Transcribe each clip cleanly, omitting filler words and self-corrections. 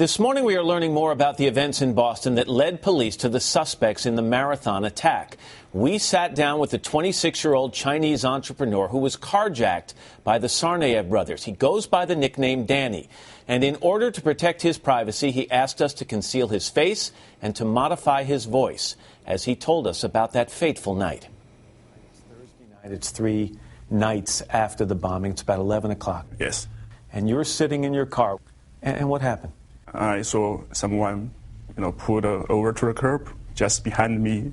This morning we are learning more about the events in Boston that led police to the suspects in the marathon attack. We sat down with the 26-year-old Chinese entrepreneur who was carjacked by the Tsarnaev brothers. He goes by the nickname Danny. And in order to protect his privacy, he asked us to conceal his face and to modify his voice as he told us about that fateful night. It's Thursday night. It's 3 nights after the bombing. It's about 11 o'clock. Yes. And you're sitting in your car. And what happened? I saw someone, pulled over to the curb just behind me,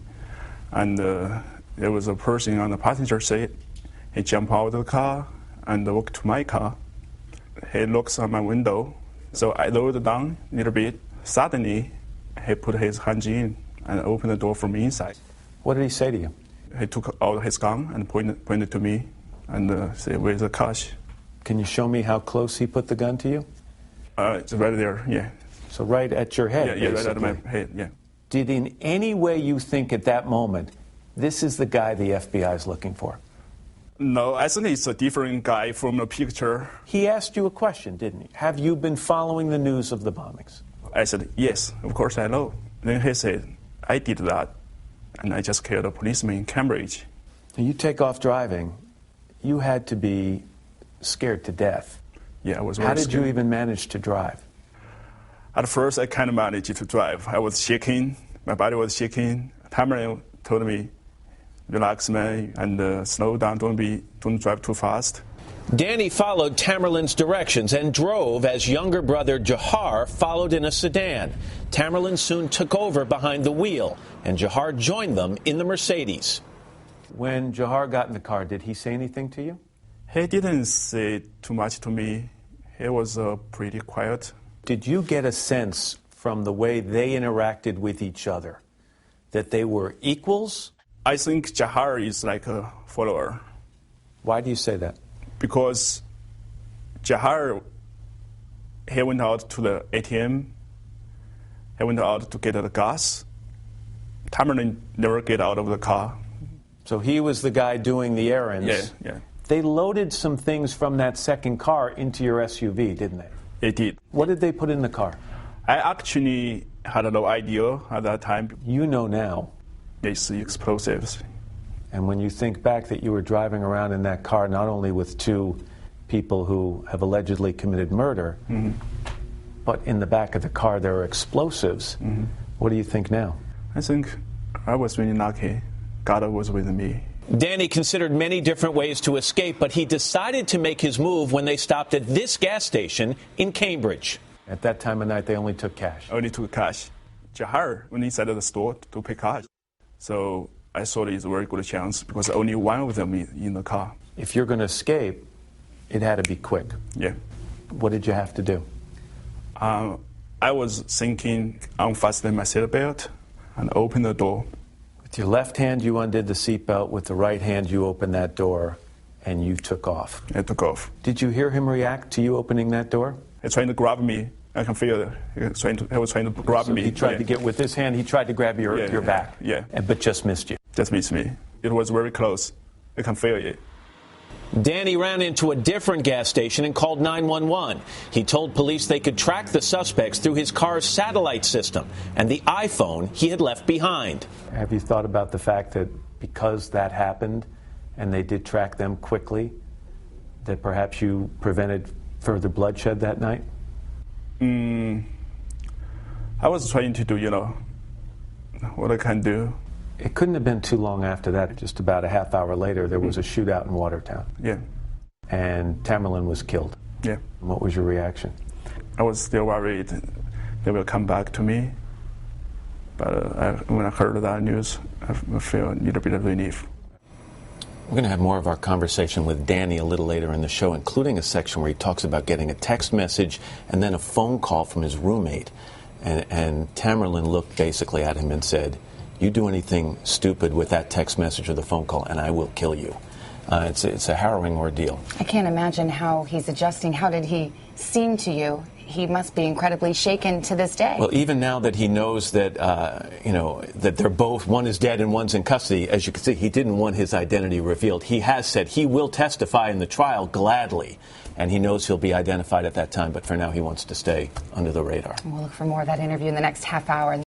and there was a person on the passenger seat. He jumped out of the car and walked to my car. He looks on my window, so I lowered down a little bit. Suddenly, he put his hands in and opened the door from inside. What did he say to you? He took out his gun and pointed to me and said, "Where's the cash?" Can you show me how close he put the gun to you? It's right there, yeah. So right at your head, Yeah, right at my head, yeah. Did in any way you think at that moment, this is the guy the FBI is looking for? No, I think it's a different guy from the picture. He asked you a question, didn't he? Have you been following the news of the bombings? I said, yes, of course I know. Then he said, I did that, and I just killed a policeman in Cambridge. You take off driving, you had to be scared to death. Yeah, I was very How did scared. you even manage to drive? At first, I kind of managed to drive. I was shaking. My body was shaking. Tamerlan told me, relax, man, and slow down. Don't drive too fast. Danny followed Tamerlan's directions and drove as younger brother Dzhokhar followed in a sedan. Tamerlan soon took over behind the wheel, and Dzhokhar joined them in the Mercedes. When Dzhokhar got in the car, did he say anything to you? He didn't say too much to me. He was pretty quiet. Did you get a sense from the way they interacted with each other that they were equals? I think Dzhokhar is like a follower. Why do you say that? Because Dzhokhar, he went out to the ATM. He went out to get the gas. Tamerlan never get out of the car. So he was the guy doing the errands. Yeah. They loaded some things from that second car into your SUV, didn't they? They did. What did they put in the car? I actually had no idea at that time. You know now. It's explosives. And when you think back that you were driving around in that car not only with 2 people who have allegedly committed murder, but in the back of the car there are explosives, what do you think now? I think I was really lucky. God was with me. Danny considered many different ways to escape, but he decided to make his move when they stopped at this gas station in Cambridge. At that time of night, they only took cash. Only took cash. Dzhokhar went inside the store to pay cash. So I thought it's a very good chance because only one of them is in the car. If you're going to escape, it had to be quick. Yeah. What did you have to do? I was thinking, unfasten my seatbelt and open the door. With your left hand, you undid the seatbelt. With the right hand, you opened that door, and you took off. I took off. Did you hear him react to you opening that door? He's trying to grab me. I can feel it. He was trying to grab me. He tried to get with his hand. He tried to grab your back. Yeah. But just missed you. Just missed me. It was very close. I can feel it. Danny ran into a different gas station and called 911. He told police they could track the suspects through his car's satellite system and the iPhone he had left behind. Have you thought about the fact that because that happened and they did track them quickly, that perhaps you prevented further bloodshed that night? I was trying to do, what I can do. It couldn't have been too long after that. Just about a half hour later, there was a shootout in Watertown. Yeah. And Tamerlan was killed. Yeah. What was your reaction? I was still worried they will come back to me. But when I heard that news, I feel a little bit of relief. We're going to have more of our conversation with Danny a little later in the show, including a section where he talks about getting a text message and then a phone call from his roommate. And Tamerlan looked basically at him and said, "You do anything stupid with that text message or the phone call, and I will kill you." It's a harrowing ordeal. I can't imagine how he's adjusting. How did he seem to you? He must be incredibly shaken to this day. Well, even now that he knows that, that they're both, one is dead and one's in custody, as you can see, he didn't want his identity revealed. He has said he will testify in the trial gladly. and he knows he'll be identified at that time, but for now he wants to stay under the radar. We'll look for more of that interview in the next half hour.